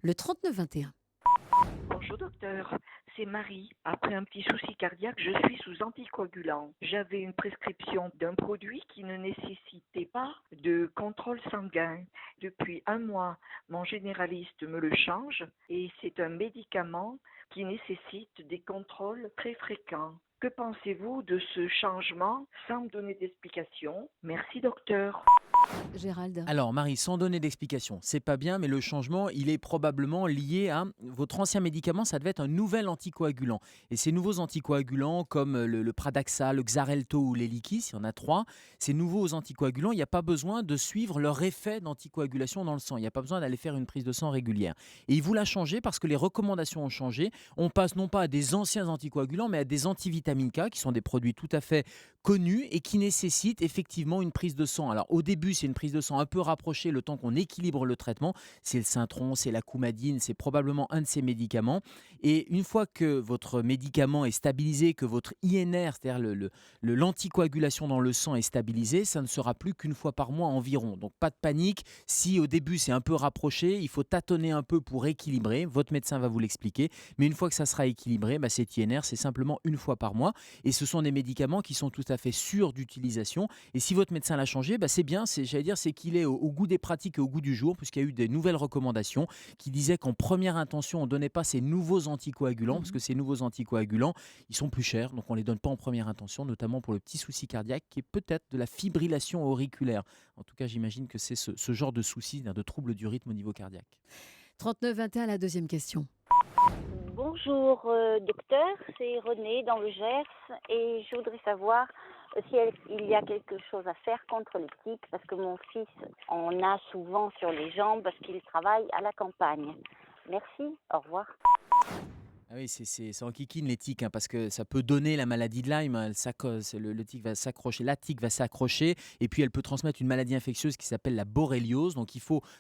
le 39-21. Bonjour docteur, c'est Marie. Après un petit souci cardiaque, je suis sous anticoagulant. J'avais une prescription d'un produit qui ne nécessitait pas de contrôle sanguin. Depuis un mois, mon généraliste me le change et c'est un médicament qui nécessite des contrôles très fréquents. Que pensez-vous de ce changement sans me donner d'explication? Merci docteur. Gérald. Alors Marie, sans donner d'explication, c'est pas bien, mais le changement, il est probablement lié à votre ancien médicament, ça devait être un nouvel anticoagulant. Et ces nouveaux anticoagulants, comme le Pradaxa, le Xarelto ou l'Eliquis, il y en a 3, ces nouveaux anticoagulants, il n'y a pas besoin de suivre leur effet d'anticoagulation dans le sang. Il n'y a pas besoin d'aller faire une prise de sang régulière. Et il vous l'a changé parce que les recommandations ont changé. On passe non pas à des anciens anticoagulants, mais à des antivitamines K, qui sont des produits tout à fait connus et qui nécessitent effectivement une prise de sang. Alors au début, c'est une prise de sang un peu rapprochée le temps qu'on équilibre le traitement. C'est le Syntron, c'est la Coumadine, c'est probablement un de ces médicaments. Et une fois que votre médicament est stabilisé, que votre INR, c'est-à-dire l'anticoagulation dans le sang est stabilisé, ça ne sera plus qu'une fois par mois environ. Donc pas de panique, si au début c'est un peu rapproché, il faut tâtonner un peu pour équilibrer, votre médecin va vous l'expliquer, mais une fois que ça sera équilibré, cet INR c'est simplement une fois par mois et ce sont des médicaments qui sont tout à fait sûrs d'utilisation et si votre médecin l'a changé, c'est bien, c'est qu'il est au goût des pratiques et au goût du jour puisqu'il y a eu des nouvelles recommandations qui disaient qu'en première intention on ne donnait pas ces nouveaux anticoagulants parce que ces nouveaux anticoagulants ils sont plus chers donc on ne les donne pas en première intention notamment pour le petit souci cardiaque qui est peut-être de la fibrillation auriculaire. En tout cas j'imagine que c'est ce genre de souci, de trouble du rythme au niveau cardiaque. 39-21, la deuxième question. Bonjour docteur, c'est René dans le Gers et je voudrais savoir s'il y a quelque chose à faire contre les tiques parce que mon fils en a souvent sur les jambes parce qu'il travaille à la campagne. Merci, au revoir. Ah oui, c'est en kikine les tiques, parce que ça peut donner la maladie de Lyme. Le tic va s'accrocher, la tique va s'accrocher, et puis elle peut transmettre une maladie infectieuse qui s'appelle la borréliose. Donc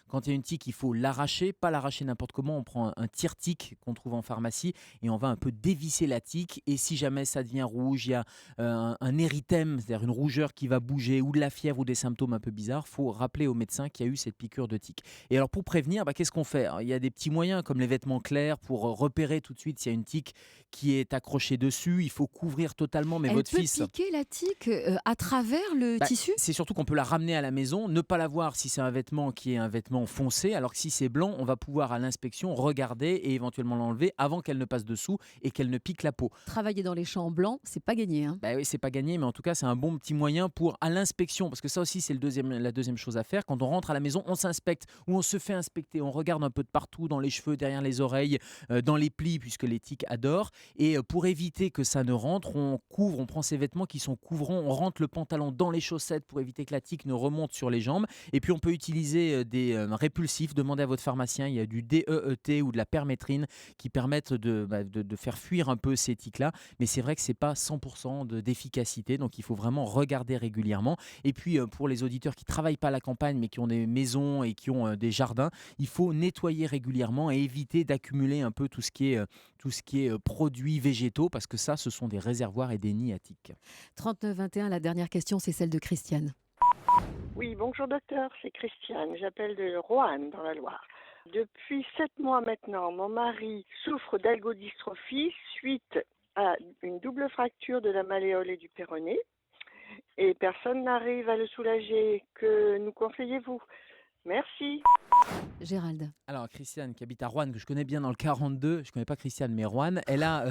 quand il y a une tique, il faut l'arracher, pas l'arracher n'importe comment. On prend un tire-tique qu'on trouve en pharmacie et on va un peu dévisser la tique. Et si jamais ça devient rouge, il y a un érythème, c'est-à-dire une rougeur qui va bouger, ou de la fièvre ou des symptômes un peu bizarres, faut rappeler au médecin qu'il y a eu cette piqûre de tique. Et alors pour prévenir, qu'est-ce qu'on fait? Alors, il y a des petits moyens comme les vêtements clairs pour repérer tout de suite s'il y a une tique qui est accrochée dessus. Il faut couvrir totalement, mais votre fils... Elle peut piquer la tique à travers le tissu? C'est surtout qu'on peut la ramener à la maison, ne pas la voir si c'est un vêtement qui est un vêtement foncé, alors que si c'est blanc, on va pouvoir à l'inspection regarder et éventuellement l'enlever avant qu'elle ne passe dessous et qu'elle ne pique la peau. Travailler dans les champs blancs, c'est pas gagné. Oui, c'est pas gagné, mais en tout cas, c'est un bon petit moyen pour à l'inspection, parce que ça aussi, c'est la deuxième chose à faire. Quand on rentre à la maison, on s'inspecte ou on se fait inspecter. On regarde un peu de partout, dans les cheveux, derrière les oreilles, dans les plis, puisque les tiques adorent. Et pour éviter que ça ne rentre, on prend ces vêtements qui sont couvrants, on rentre le pantalon dans les chaussettes pour éviter que la tique ne remonte sur les jambes. Et puis on peut utiliser des répulsifs. Demandez à votre pharmacien, il y a du DEET ou de la permétrine qui permettent de faire fuir un peu ces tiques-là. Mais c'est vrai que c'est pas 100% d'efficacité, donc il faut vraiment regarder régulièrement. Et puis pour les auditeurs qui travaillent pas à la campagne mais qui ont des maisons et qui ont des jardins, il faut nettoyer régulièrement et éviter d'accumuler un peu tout ce qui est produits végétaux parce que ça, ce sont des réservoirs et des nids à tiques. 39-21, la dernière question, c'est celle de Christiane. Oui, bonjour docteur, c'est Christiane, j'appelle de Roanne dans la Loire. Depuis 7 mois maintenant, mon mari souffre d'algodystrophie suite à une double fracture de la malléole et du péroné et personne n'arrive à le soulager. Que nous conseillez-vous? Merci. Gérald. Alors Christiane qui habite à Roanne, que je connais bien dans le 42, je connais pas Christiane mais Roanne, elle a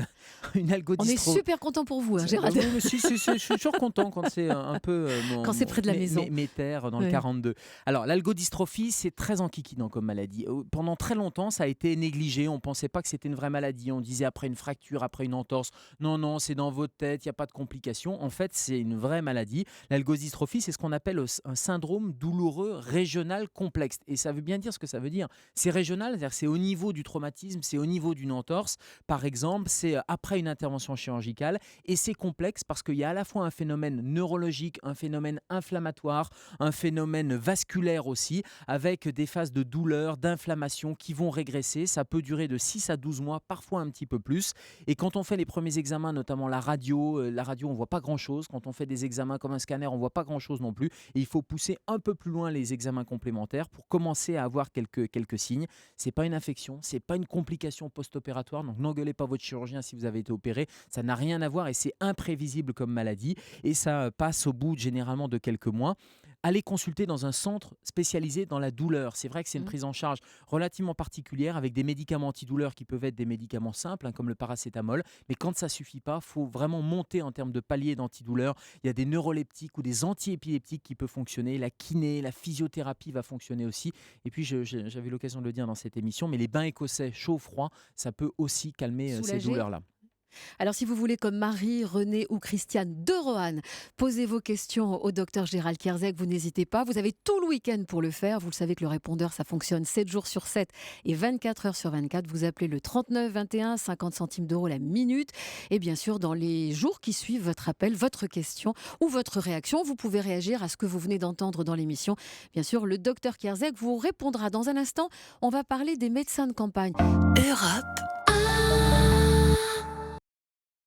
une algodystrophie. On est super content pour vous, Gérald. Oui, mais je suis toujours content quand c'est un peu quand c'est près de la maison. Mes terres dans le 42. Alors l'algodystrophie, c'est très enquiquinant comme maladie. Pendant très longtemps, ça a été négligé. On pensait pas que c'était une vraie maladie. On disait après une fracture, après une entorse, non, c'est dans votre tête, il n'y a pas de complications. En fait, c'est une vraie maladie. L'algodystrophie, c'est ce qu'on appelle un syndrome douloureux régional complexe. Et ça veut bien dire ce que ça veut dire. C'est régional, c'est-à-dire que c'est au niveau du traumatisme, c'est au niveau d'une entorse. Par exemple, c'est après une intervention chirurgicale et c'est complexe parce qu'il y a à la fois un phénomène neurologique, un phénomène inflammatoire, un phénomène vasculaire aussi, avec des phases de douleur, d'inflammation qui vont régresser. Ça peut durer de 6 à 12 mois, parfois un petit peu plus. Et quand on fait les premiers examens, notamment la radio, on ne voit pas grand-chose. Quand on fait des examens comme un scanner, on ne voit pas grand-chose non plus. Et il faut pousser un peu plus loin les examens complémentaires pour commencer à avoir quelques quelques signes. C'est pas une infection, c'est pas une complication post-opératoire, donc n'engueulez pas votre chirurgien si vous avez été opéré. Ça n'a rien à voir et c'est imprévisible comme maladie et ça passe au bout généralement de quelques mois. Allez consulter dans un centre spécialisé dans la douleur. C'est vrai que c'est une prise en charge relativement particulière avec des médicaments antidouleurs qui peuvent être des médicaments simples, comme le paracétamol. Mais quand ça ne suffit pas, il faut vraiment monter en termes de paliers d'antidouleurs. Il y a des neuroleptiques ou des antiépileptiques qui peuvent fonctionner. La kiné, la physiothérapie va fonctionner aussi. Et puis, j'avais l'occasion de le dire dans cette émission, mais les bains écossais chaud-froid, ça peut aussi calmer ces Soulager. douleurs-là. Alors, si vous voulez, comme Marie, René ou Christiane de Roanne, posez vos questions au docteur Gérald Kierzek. Vous n'hésitez pas. Vous avez tout le week-end pour le faire. Vous le savez que le répondeur, ça fonctionne 7 jours sur 7 et 24 heures sur 24. Vous appelez le 39 21, 50 centimes d'euros la minute. Et bien sûr, dans les jours qui suivent votre appel, votre question ou votre réaction, vous pouvez réagir à ce que vous venez d'entendre dans l'émission. Bien sûr, le docteur Kierzek vous répondra dans un instant. On va parler des médecins de campagne. Europe